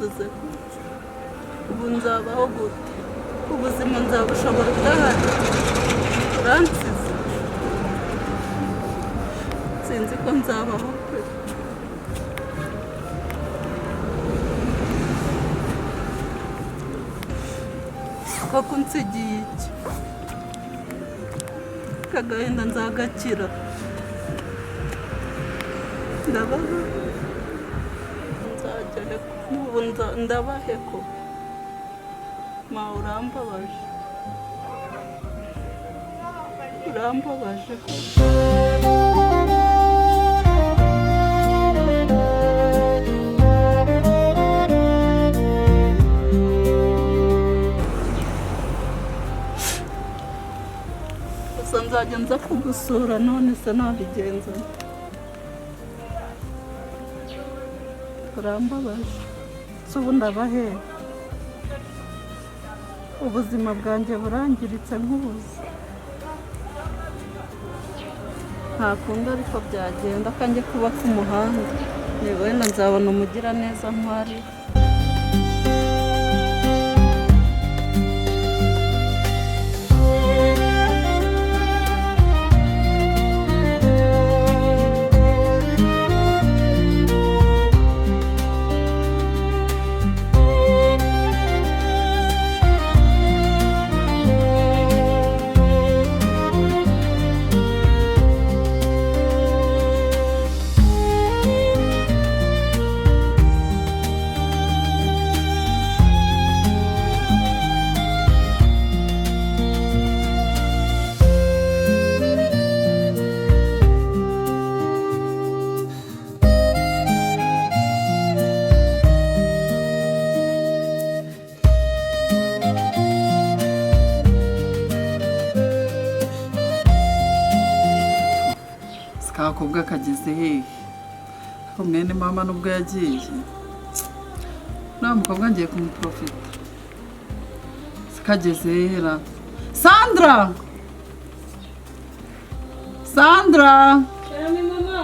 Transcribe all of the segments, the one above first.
wansize ubu nzabaho gute ubuzima nzabushobora udahari uransize sinzi ko nzabaho pe koko nsigiye iki kagahinda nzagakira ndabaho nzajya ubu ndabahe ko ma urambabaje ko nzajya nza kugusura none se nabigenza urambabaje se ubu ndabahe ubuzima bwanjye burangiritse nk'ubuzi nta kundi ariko byagenda kanjye kuba ku muhanda niba wenda nzabona umugiraneza ntwari kakobwa kageze hehe ko mwene mama nubwo yagiye nta mukobwa ngiye kumuprofita kageze hera Sandra Shami mama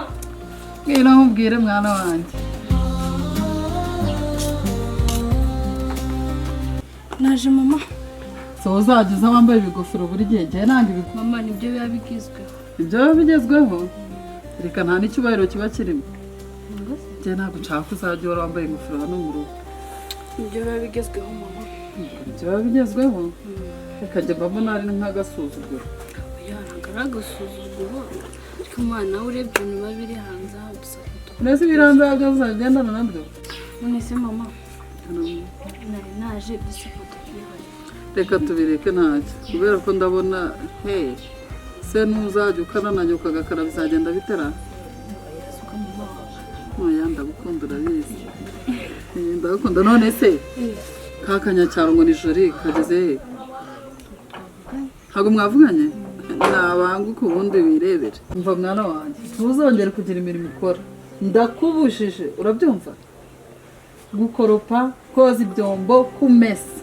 ngwino nkubwire mwana wanjye naje mama so uzageza wambaye ibigofero buri gihe gihe nanga ibigofero mama nibyo biba bigizweho ibyo bigezweho reka nta n'icyubahiro kiba kirimo njye ntabwo nshaka uzajya uhora wambaye ingofero hano mu rugo nibyo biba bigezweho mama ibyo biba bigezweho reka njye mbona ari nk'agasuzuguro ntabwo ari agasuzuguro ariko umwana we urebye ibintu biba biri hanze aha gusa mbese ibiranza byo uzagendana nabyo none se mama nari naje gusa ifoto kuyihora reka tubireke ntacyo kubera ko ndabona he se ntuzajya ukananajya ukagakara bizagenda bitera ntoya ndagukunda urabizi ndagukunda none se ka kanyacyaro ngo ni jori kageze he ntabwo mwavuganye nabanguka ubundi wirebere umva mwana wanjye ntuzongere kugira imirimo ukora ndakubujije urabyumva gukoropa koza ibyombo kumesa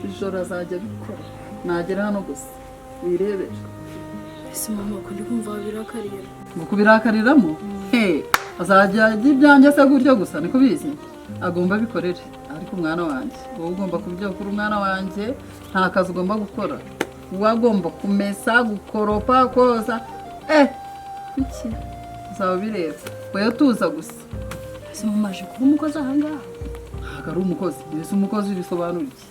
ijoro azajya bikora nagera hano gusa wirebere ese mama ko ndi kumva birakarira ngo kubirakariramo azajya ajya ibyanjye se gutyo gusa niko bizi agomba bikorere ariko umwana wanjye wowe ugomba kubijya gukora umwana wanjye nta kazi ugomba gukora uba agomba kumesa gukoropa koza iki uzaba bireba wowe tuza gusa ese mama aje kuba umukozi ahangaha ntabwo ari umukozi mbese umukozi bisobanura iki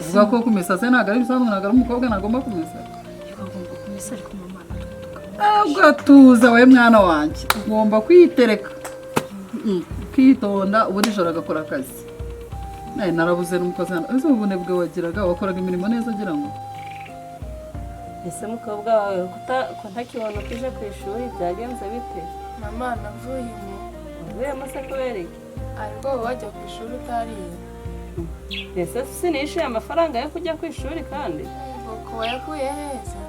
uvuga ko kumesa se ntabwo ari bisobanura ntabwo ari umukobwa ntagomba kumesa agomba kumesa ariko mama ugatuza wowe mwana wanjye ugomba kwitereka ukitonda ubu nijoro agakora akazi narabuze n'umukozi hano ese ubune bwe wagiraga wakoraga imirimo neza agira ngo ese mukobwa wawe ko ntakibona ko uje ku ishuri byagenze bite mama navuyemo uvuyemo se kubera iki ariko wajya ku ishuri utariye ese sinishyuye amafaranga yo kujya ku ishuri kandi ngo wayakuye heza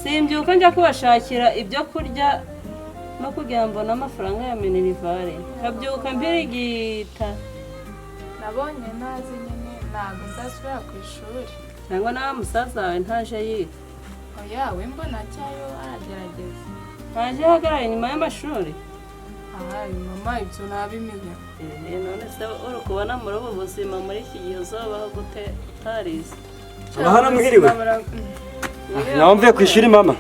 simbyuka njya kubashakira ibyo kurya no kugira ngo mbone amafaranga ya minerivare kabyuka mbirigita nabonye nazi nyine ntabwo nzasubira ku ishuri cyangwa nawe musaza wawe ntaje yiga oya we mbona cyayo aragerageza ntaje ahagarara inyuma y'amashuri Aha mama ibyo nabimenya. None se uri kubona muri ubu buzima muri iki gihe uzabaho gute utarize? Hano mwiriwe. Namvuye ku ishuri mama.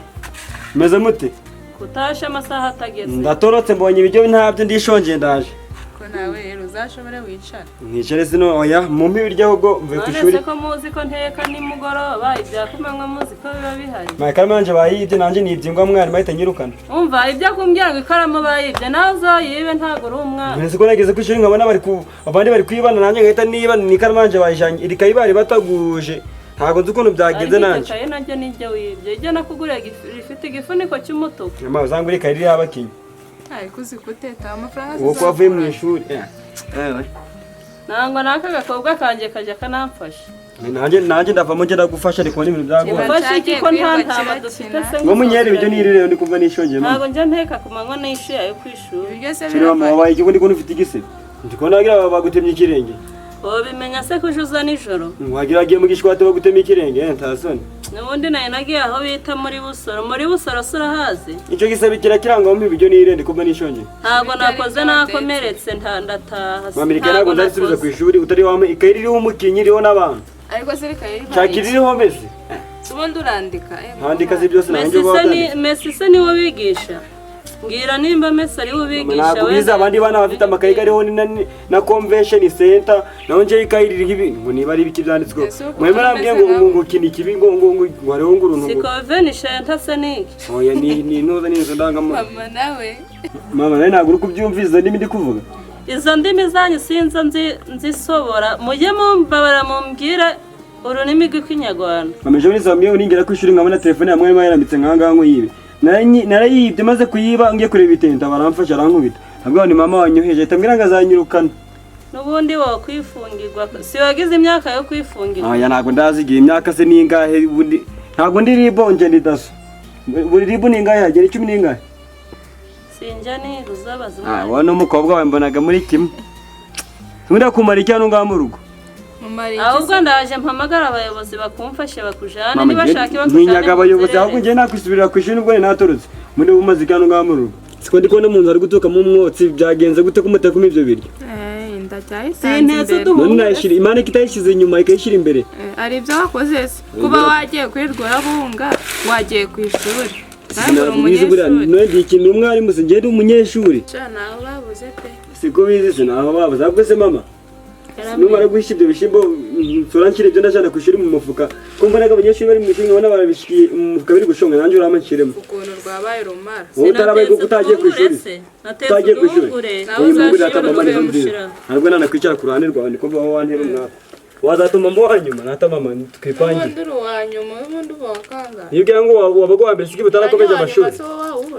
Meze mute? Kutashe amasaha atageze. Ndatorotse mbonye ibiryo ntabyo ndishonje ndaje. Ko nawe rero uzashobora wicara. Nkicare sino oya mumpe ibiryo ahubwo mvuye ku ishuri. None se ko muzi ko nteka nimugoroba ibyakumanywa muzi ko biba bihari. Makara manje bayibye nanje nibyingwa mwana mahita nyirukana. Umva ibyo kumbwira ngo ikaramu bayibye nawe uzoyibe ntago uri umwana. Nese ko nageze ku ishuri nkabona abandi bari kwibana nanje ngahita niba nikara manje bayijanye irikayibari bataguje. Ntago nzi ukuntu byagenze nanje. Ariko nanjye nijye wibye. Ijye nakuguriye rifite igifuniko cy'umutuku. Mama uzangure kayiri yabakinyi. Ariko uzi guteta amafaranga. Uwo kwavuye mu ishuri. Nango naka gakobwa kanje kaje kanamfasha. Nanjye ndavamo ngenda gufasha ariko n'ibintu byagora. Ufasha iki ko nta ntama dufite se ngo munyere ibyo nirire ndi kumva nishonje mama. Ntago njya nteka ku manywa n'ishuye ayo kwishuri. Ibyo se Shira mama wabaye iki ndi ufite igise. Ndikona agira bagutemye ikirenge. Bimenya se kujuza nijoro. Wagira agiye mu gishwate bagutemye ikirenge ntasoni. Nubundi naye nagiye aho bita muri busoro surahazi. Icyo gisebe kirakiranga mu ibyo nirire ndi kumva nishonje. Ntago nakoze nakomeretse ndataha. Mamirika ntago ndasubiza ku ishuri utari wame ikayiri iriho umukinyi iriho n'abantu. ariko serikaye Shakiririho mesi. Ubundi urandika. Handika si byose nanjye bwa. Messi se niwo bigisha. Ngira nimba Messi ari ubigisha we. Nakubiza abandi bana bafite amakayi gariho na convention center naho nje ikayiririho ibi ngo niba ari ibiki byanditswe. Mwema nambwiye ngo kini kibi ngo wareho nguruntu. Si convention center se niki. Oya ni noza nizo ndangamo. Mama nawe. Mama nawe ntabwo uri kubyumviza ndimi ndi kuvuga. Izo ndimi zanyu sinza nzisobora mujye mumbabara mumbwira urunimi rw'ikinyarwanda. Ameje muri zamye uningera ku ishuri nkabona telefone ya mwarimu yarambitse nkanga ngo yibe. Narayibye maze kuyiba ngiye kureba itenta baramfasha arankubita. Nabwo ni mama wanyoheje tambwira ngo azanyirukana. Nubundi wo kwifungirwa si wagize imyaka yo kwifungirwa. Aya ntago ndazigiye imyaka se ningahe bundi ntago ndi ribonje ndidaso. Buri ribu ningahe yagera 10 ningahe. Sinja ni ruzabaza. Wana umukobwa wawe mbonaga muri kimwe. Nkunda kumara icyano nga mu rugo. Ahubwo ndaje mpamagara abayobozi bakumfashe bakujana nibashaka bakujana. Ninyaga abayobozi ahubwo ngiye nakwisubirira ku ishuri nubwo natorotse. Muri umaze icyano nga mu rugo. Siko ndi kubona umuntu ari gutuka mu mwotsi byagenze gute kumuteka mu ibyo biryo. Ndacyayisanze. None nashira Imana kitayishize inyuma ikayishira imbere. Ari ibyo wakoze se. Kuba wagiye kwirwara bunga wagiye ku ishuri. None ikintu umwarimu se ngende umunyeshuri. Cyana babuze pe. Siko bizi se naho babuze ahubwo se mama. Numara guhisha ibyo bishimbo sorankire ibyo ndashaka kwishuri mu mufuka. Ko mbona abanyeshuri bari mu ishuri nkabona barabishikiye mu mufuka biri gushonga nanjye uramanshiremo. Ukuntu rwabaye rumara. Utarabaye ko utagiye kwishuri. Utagiye kwishuri. Ntabwo nana kwicara ku ruhande rwawe ndiko mva wantera umwaka. Wazatuma mbo hanyuma nata mama twipangiye. Ubundi wanyuma ubundi bakanga. Yibwira ngo wabagwa mbere siki butarakomeje amashuri.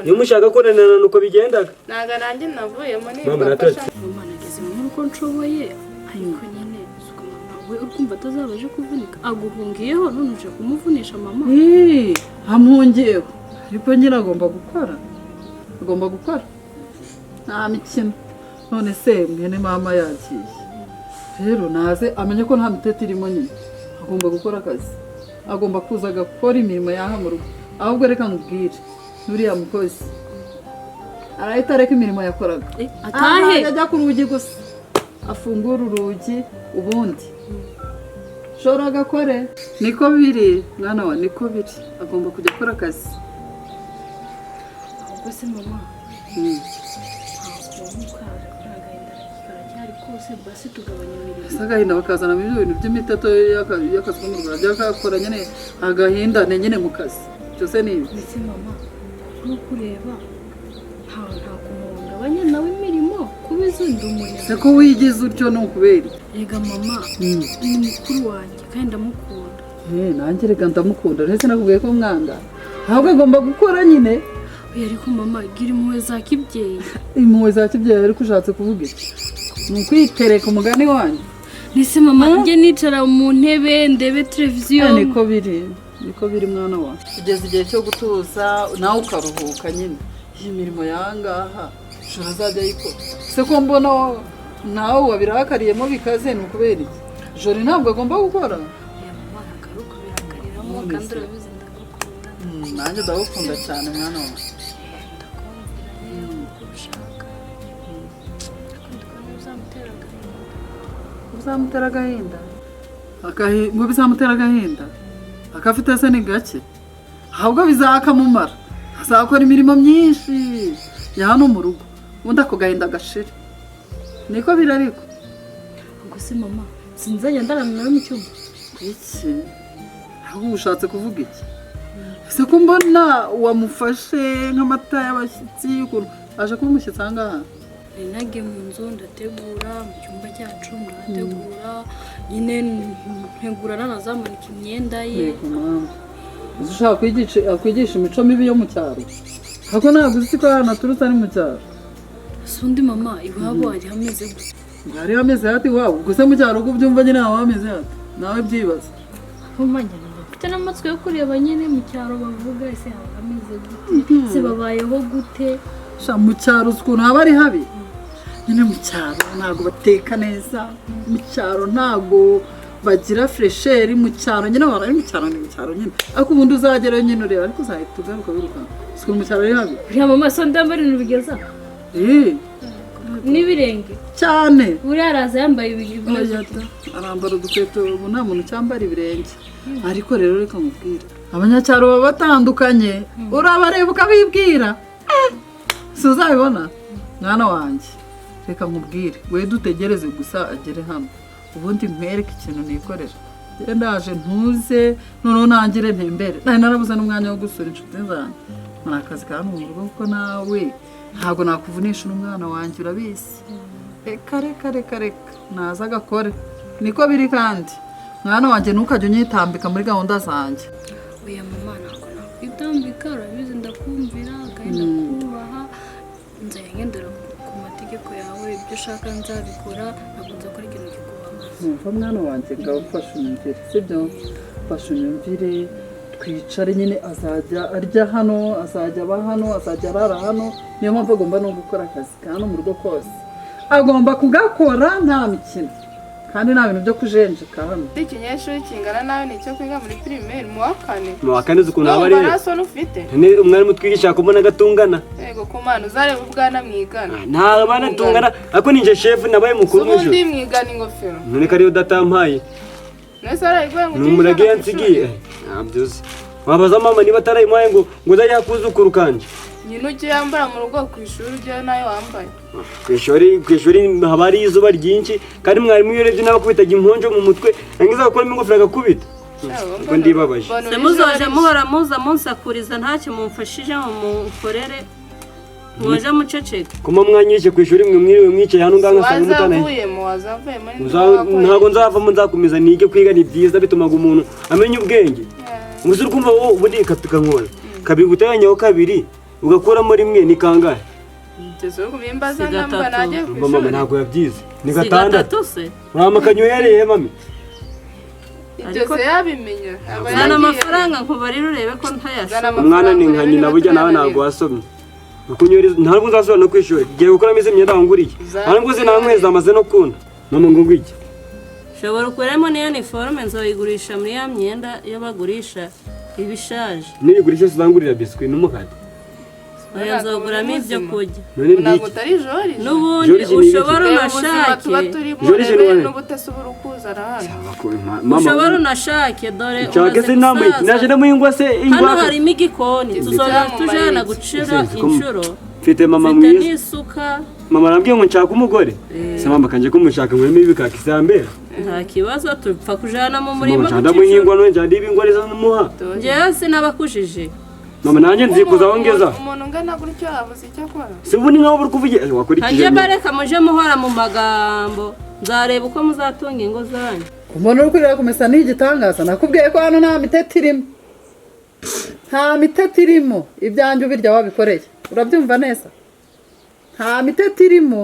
Niyo mushaka ko nana nuko bigendaga. Naga nanjye navuyemo ni. Mama natetse. Mama nageze mu rugo nshoboye. Ariko nyine suka mama we urumva atazabaje kuvunika aguhungiyeho none uje kumuvunisha mama. Amuhungiyeho ariko nyine agomba gukora nta mikino none se mwene mama yagiye rero naze amenye ko nta mitete irimo nyine agomba gukora akazi agomba kuza agakora imirimo yaha mu rugo ahubwo reka nkubwire nuriya mukozi arahita areka imirimo yakoraga atahe ajya ku rugi gusa afungura urugi ubundi shora agakore niko biri mwana wa niko biri agomba kujya akora akazi ahubwo se mama agahinda bakazana mu bintu by'imitato y'akazi ko mu Rwanda byakakora nyine agahinda ni nyine mu kazi byose ni ibi ndetse mama no kureba nta kumuhungabanya nawe imirimo kuba izindi umuyaga se ko wigize utyo ni ukubera rega mama ni mukuru wanjye kandi ndamukunda nanjye reka ndamukunda ndetse nakubwiye ko mwanga ahubwo agomba gukora nyine ariko mama gira impuhwe za kibyeyi impuhwe za kibyeyi ariko ushatse kuvuga iki ni ukwitereka umugani wanyu ndetse mama njye nicara mu ntebe ndebe televiziyo niko biri mwana wa kugeza igihe cyo gutuza nawe ukaruhuka nyine iyi mirimo yangaha ushobora azajya ayikora se ko mbona nawe wabirakariyemo bikaze ni ukubera iki jori ntabwo agomba gukora nanjye ndagukunda cyane mwana wa uzamutera agahinda ngo bizamutera agahinda akafite se ni gake ahubwo bizakamumara azakora imirimo myinshi ya hano mu rugo ubundi ako gahinda gashira niko birariko ubwo se mama sinzajya ndarana nawe mu cyumba iki ahubwo ushatse kuvuga iki ese ko mbona wamufashe nk'amata y'abashyitsi ukuntu aje kuba umushyitsi aha ngaha nagiye mu nzu ndategura mu cyumba cyacu ndategura nyine ntegura nanazamanika imyenda ye uzi ushaka kwigisha imico mibi yo mu cyaro ariko ntabwo uzi ko hano turutse ari mu cyaro si undi mama iwabo hari hameze gusa hari hameze hati iwabo gusa mu cyaro uko ubyumva nyine haba hameze hati nawe byibaza mfite n'amatsiko yo kureba nyine mu cyaro bavuga ese haba hameze gute se babayeho gute mu cyaro uzi ukuntu haba ari habi nyine mu cyaro ntabwo bateka neza mu cyaro ntabwo bagira fresheri mu cyaro nyine abantu ari mu cyaro ni mu cyaro nyine ariko ubundi uzagerayo nyine ureba ariko uzahita ugaruka wirukanka uzi ukuntu mu cyaro ari habi uriya mama so ndambara ibintu bigeza n'ibirenge cyane buriya araza yambaye ibintu arambara udukweto ubu nta muntu cyambara ibirenge ariko rero reka mubwira abanyacyaro baba batandukanye urabareba ukabibwira si uzabibona mwana wanjye reka nkubwire we dutegereze gusa agere hano ubundi mwereke ikintu nikorera ndaje ntuze noneho ntangire ntembere nari narabuze n'umwanya wo gusura inshuti zanjye muri akazi ka hano mu rugo kuko nawe ntabwo nakuvunisha n'umwana wanjye urabizi reka naza agakore niko biri kandi mwana wanjye ntukajya unyitambika muri gahunda zanjye oya mama ntabwo nakwitambika urabizi ndakumvira agahita kubaha nzajya ngendera ku mategeko yawe ibyo ushaka nzabikora ntabwo nzakora ikintu kikubabaza numva mwana wanjye ngaho ufashe unyumvire sibyo ufashe unyumvire twicare nyine azajya arya hano azajya aba hano azajya arara hano niyo mpamvu agomba no gukora akazi ka hano mu rugo kose agomba kugakora nta mikino kandi nta bintu byo kujenjeka hano ikinyeshuri kingana nawe ni icyo kwiga muri primaire mu wa kane uzi ukuntu aba ari umwarimu twigisha kubona agatungana yego ku mana uzareba ubwana mwigana nta bana tungana ariko ninjye shefu nabaye mukuru mw'ijoro ubundi mwigana ingofero none ko ariyo udatampaye ni umurage yansigiye ntabyuzi wabaza mama niba atarayimuhaye ngo uzajye yakuzukuru kanje nyine ujye yambara mu rugo ku ishuri ujye nayo wambaye ku ishuri haba hari izuba ryinshi kandi mwarimu iyo urebye n'abakubitaga imponjo mu mutwe yangiza gukuramo ingofero agakubita ubwo ndibabaje se muzoje muhora muza munsakuriza ntacyo mumfashije mu mukorere mwaje muceceka kuma mwanyishe ku ishuri mwe mwiriwe mwicaye hano ngaho ngasanga ntabwo nzavamo nzakomeza nige kwiga ni byiza bitumaga umuntu amenya ubwenge gusa uri kumva wowe ubundi ikatukankora kabiri guteranyaho kabiri ugakuramo rimwe ni kangahe mama ntabwo yabyize ni gatandatu uramakanya uhereye mami ibyo se yabimenya zana amafaranga nkubarire urebe ko ntayasoma umwana ni nka nyina burya nawe ntabwo wasomye ntabwo nzasubira no kwishuri igihe gukuramo izi myenda wanguriye ntabwo uzi nta mwezi amaze no kuna mama ngo ngwiki ushobora ukuremo n'iyo niforume nzoyigurisha muri ya myenda iyo bagurisha ibishaje niyigurisha zizangurira biswi n'umukate oya nzoguramo ibyo kurya ntabwo utari jori n'ubundi ushobora unashake ushobora unashake dore naje ndamuhingwa se hano harimo igikoni tuzoza tujana gucira inshuro mfite mama mfite mwiza n'isuka mama arambwiye ngo nshaka umugore se mama kanje kumushaka ngo nimi bikaka isambera nta kibazo tupfa kujana mu murima ndamuhingwa no njya ndibingwa zo muha njyewe sinabakujije mama nanjye nzikuza aho ngeza umuntu ungana gutyo abuze icyo akora si ubundi nkaho buri kuvugira wakurikije hanje bareka muje muhora mu magambo nzareba uko muzatunga ingo zanyu umuntu uri kurira kumesa n'igitangaza nakubwiye ko hano nta miteti irimo nta miteti irimo ibyanjye ubirya wabikoreye urabyumva neza nta miteti irimo